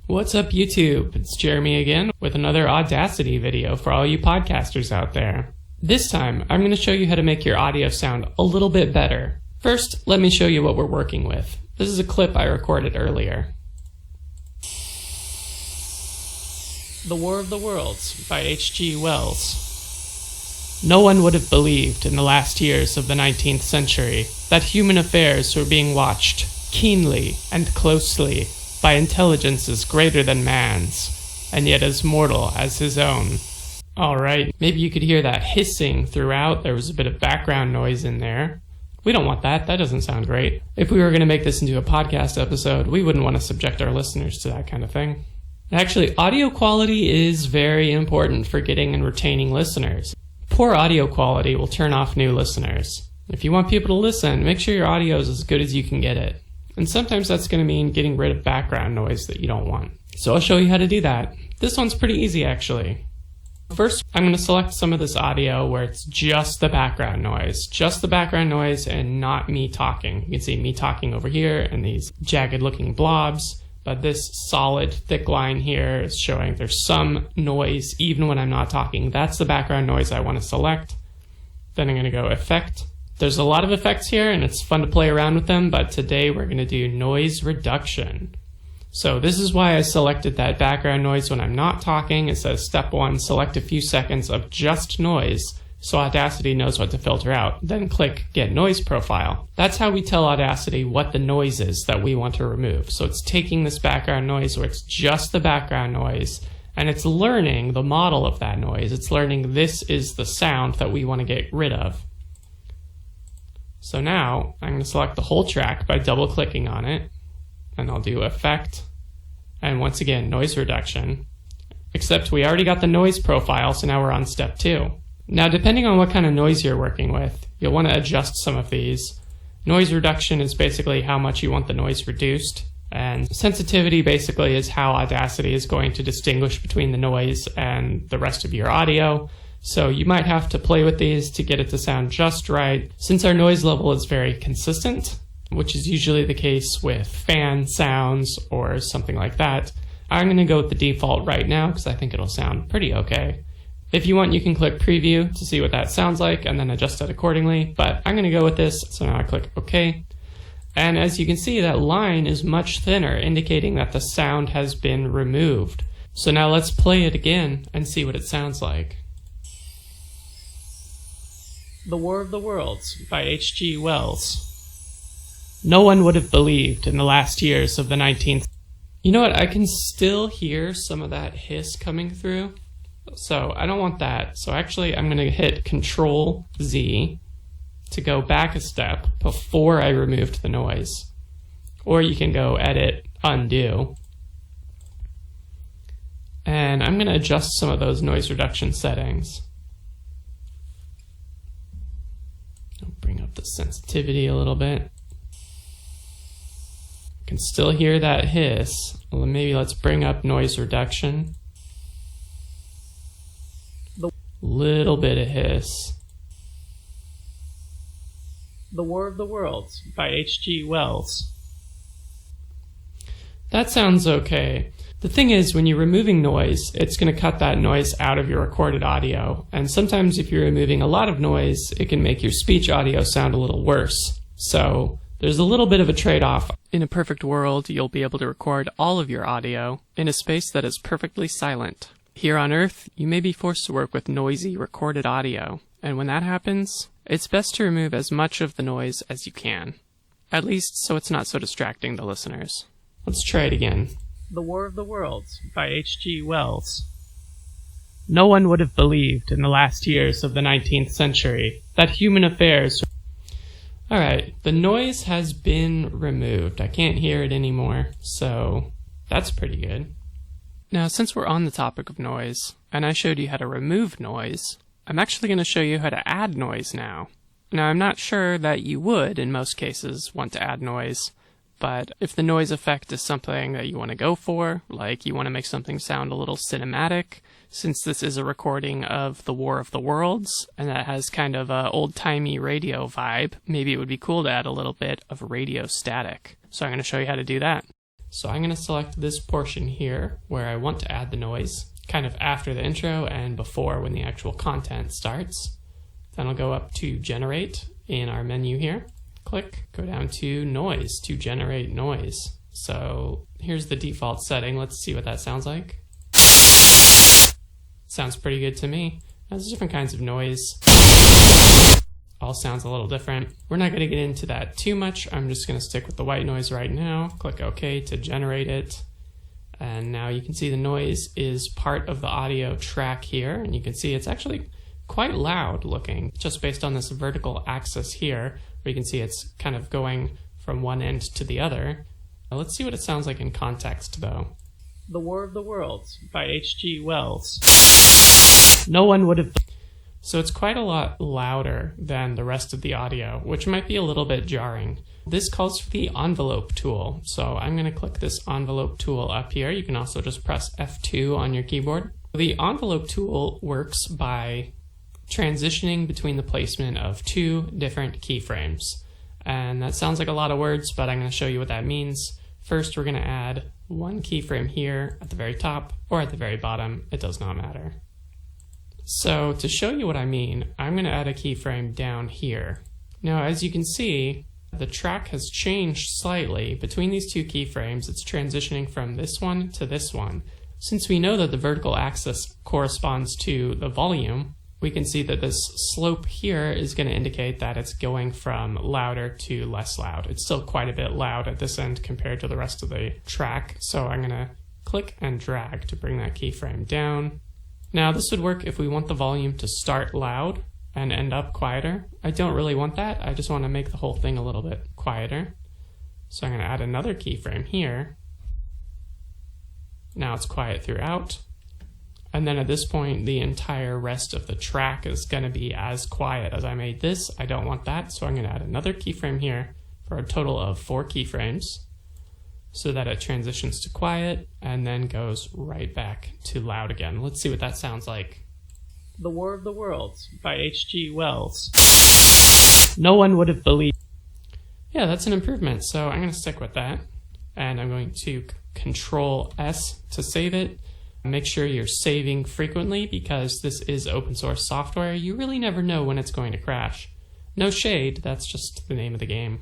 What's up, YouTube? It's Jeremy again with another Audacity video for all you podcasters out there. This time, I'm going to show you how to make your audio sound a little bit better. First, let me show you what we're working with. This is a clip I recorded earlier. The War of the Worlds by H.G. Wells. No one would have believed in the last years of the 19th century that human affairs were being watched keenly and closely by intelligences greater than man's, and yet as mortal as his own. Alright, maybe you could hear that hissing throughout. There was a bit of background noise in there. We don't want that. That doesn't sound great. If we were going to make this into a podcast episode, we wouldn't want to subject our listeners to that kind of thing. Actually, audio quality is very important for getting and retaining listeners. Poor audio quality will turn off new listeners. If you want people to listen, make sure your audio is as good as you can get it. And sometimes that's going to mean getting rid of background noise that you don't want. So I'll show you how to do that. This one's pretty easy, actually. First, I'm going to select some of this audio where it's just the background noise. Just the background noise and not me talking. You can see me talking over here and these jagged looking blobs. But this solid, thick line here is showing there's some noise even when I'm not talking. That's the background noise I want to select. Then I'm going to go Effect. There's a lot of effects here, and it's fun to play around with them, but today we're going to do noise reduction. So this is why I selected that background noise when I'm not talking. It says Step 1, select a few seconds of just noise, so Audacity knows what to filter out. Then click Get Noise Profile. That's how we tell Audacity what the noise is that we want to remove. So it's taking this background noise where it's just the background noise, and it's learning the model of that noise. It's learning this is the sound that we want to get rid of. So now I'm going to select the whole track by double-clicking on it, and I'll do Effect, and once again, Noise Reduction. Except we already got the noise profile, so now we're on Step 2. Now, depending on what kind of noise you're working with, you'll want to adjust some of these. Noise reduction is basically how much you want the noise reduced, and sensitivity basically is how Audacity is going to distinguish between the noise and the rest of your audio. So you might have to play with these to get it to sound just right. Since our noise level is very consistent, which is usually the case with fan sounds or something like that, I'm going to go with the default right now because I think it'll sound pretty okay. If you want, you can click Preview to see what that sounds like and then adjust it accordingly, but I'm going to go with this, so now I click OK. And as you can see, that line is much thinner, indicating that the sound has been removed. So now let's play it again and see what it sounds like. The War of the Worlds by H.G. Wells. No one would have believed in the last years of the 19th. You know what? I can still hear some of that hiss coming through. So I don't want that. So actually I'm going to hit Control Z to go back a step before I removed the noise. Or you can go Edit, Undo. And I'm going to adjust some of those noise reduction settings. Bring up the sensitivity a little bit. Can still hear that hiss. Well, maybe let's bring up noise reduction. Little bit of hiss. The War of the Worlds by H.G. Wells. That sounds okay. The thing is, when you're removing noise, it's going to cut that noise out of your recorded audio. And sometimes if you're removing a lot of noise, it can make your speech audio sound a little worse. So there's a little bit of a trade-off. In a perfect world, you'll be able to record all of your audio in a space that is perfectly silent. Here on Earth, you may be forced to work with noisy recorded audio. And when that happens, it's best to remove as much of the noise as you can. At least so it's not so distracting to listeners. Let's try it again. The War of the Worlds by H.G. Wells. No one would have believed in the last years of the 19th century that human affairs... Alright, the noise has been removed. I can't hear it anymore, so that's pretty good. Now, since we're on the topic of noise, and I showed you how to remove noise, I'm actually going to show you how to add noise now. Now, I'm not sure that you would, in most cases, want to add noise. But if the noise effect is something that you want to go for, like you want to make something sound a little cinematic, since this is a recording of the War of the Worlds, and that has kind of a old-timey radio vibe, maybe it would be cool to add a little bit of radio static. So I'm going to show you how to do that. So I'm going to select this portion here where I want to add the noise, kind of after the intro and before when the actual content starts. Then I'll go up to Generate in our menu here. Click, go down to Noise to generate noise. So here's the default setting. Let's see what that sounds like. Sounds pretty good to me. There's different kinds of noise. All sounds a little different. We're not going to get into that too much. I'm just going to stick with the white noise right now. Click OK to generate it. And now you can see the noise is part of the audio track here. And you can see it's actually quite loud looking, just based on this vertical axis here, where you can see it's kind of going from one end to the other. Now let's see what it sounds like in context, though. The War of the Worlds by H.G. Wells. No one would have... So it's quite a lot louder than the rest of the audio, which might be a little bit jarring. This calls for the envelope tool. So I'm going to click this envelope tool up here. You can also just press F2 on your keyboard. The envelope tool works by transitioning between the placement of two different keyframes. And that sounds like a lot of words, but I'm going to show you what that means. First, we're going to add one keyframe here at the very top or at the very bottom. It does not matter. So to show you what I mean, I'm going to add a keyframe down here. Now, as you can see, the track has changed slightly. Between these two keyframes, it's transitioning from this one to this one. Since we know that the vertical axis corresponds to the volume, we can see that this slope here is going to indicate that it's going from louder to less loud. It's still quite a bit loud at this end compared to the rest of the track. So I'm going to click and drag to bring that keyframe down. Now this would work if we want the volume to start loud and end up quieter. I don't really want that. I just want to make the whole thing a little bit quieter. So I'm going to add another keyframe here. Now it's quiet throughout. And then at this point, the entire rest of the track is going to be as quiet as I made this. I don't want that, so I'm going to add another keyframe here for a total of 4 keyframes so that it transitions to quiet and then goes right back to loud again. Let's see what that sounds like. The War of the Worlds by H.G. Wells. No one would have believed. Yeah, that's an improvement, so I'm going to stick with that. And I'm going to Control S to save it. Make sure you're saving frequently because this is open source software. You really never know when it's going to crash. No shade, that's just the name of the game.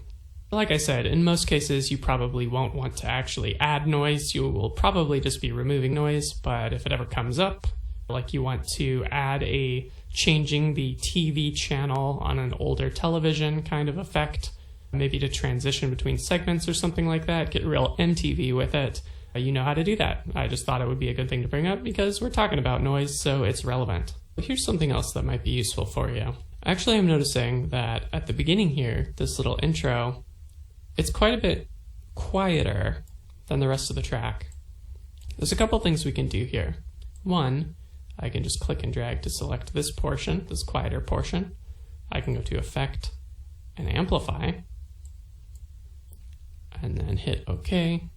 Like I said, in most cases you probably won't want to actually add noise. You will probably just be removing noise, but if it ever comes up, like you want to add a changing the TV channel on an older television kind of effect, maybe to transition between segments or something like that, get real MTV with it, you know how to do that. I just thought it would be a good thing to bring up because we're talking about noise, so it's relevant. But here's something else that might be useful for you. Actually, I'm noticing that at the beginning here, this little intro, it's quite a bit quieter than the rest of the track. There's a couple things we can do here. One, I can just click and drag to select this portion, this quieter portion. I can go to Effect and Amplify, and then hit OK.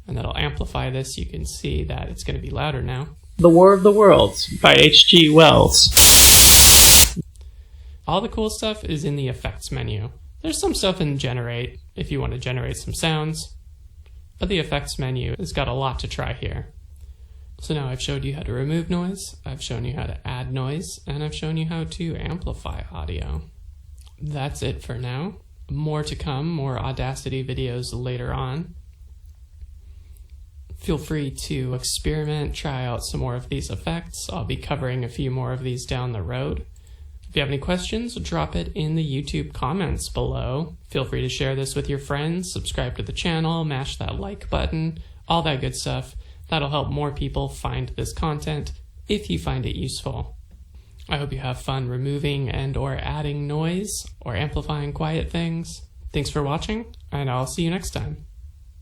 And that'll amplify this. You can see that it's going to be louder now. The War of the Worlds by H.G. Wells. All the cool stuff is in the Effects menu. There's some stuff in Generate if you want to generate some sounds, but the Effects menu has got a lot to try here. So now I've showed you how to remove noise, I've shown you how to add noise, and I've shown you how to amplify audio. That's it for now. More to come, more Audacity videos later on. Feel free to experiment, try out some more of these effects. I'll be covering a few more of these down the road. If you have any questions, drop it in the YouTube comments below. Feel free to share this with your friends, subscribe to the channel, mash that like button, all that good stuff. That'll help more people find this content if you find it useful. I hope you have fun removing and or adding noise or amplifying quiet things. Thanks for watching, and I'll see you next time.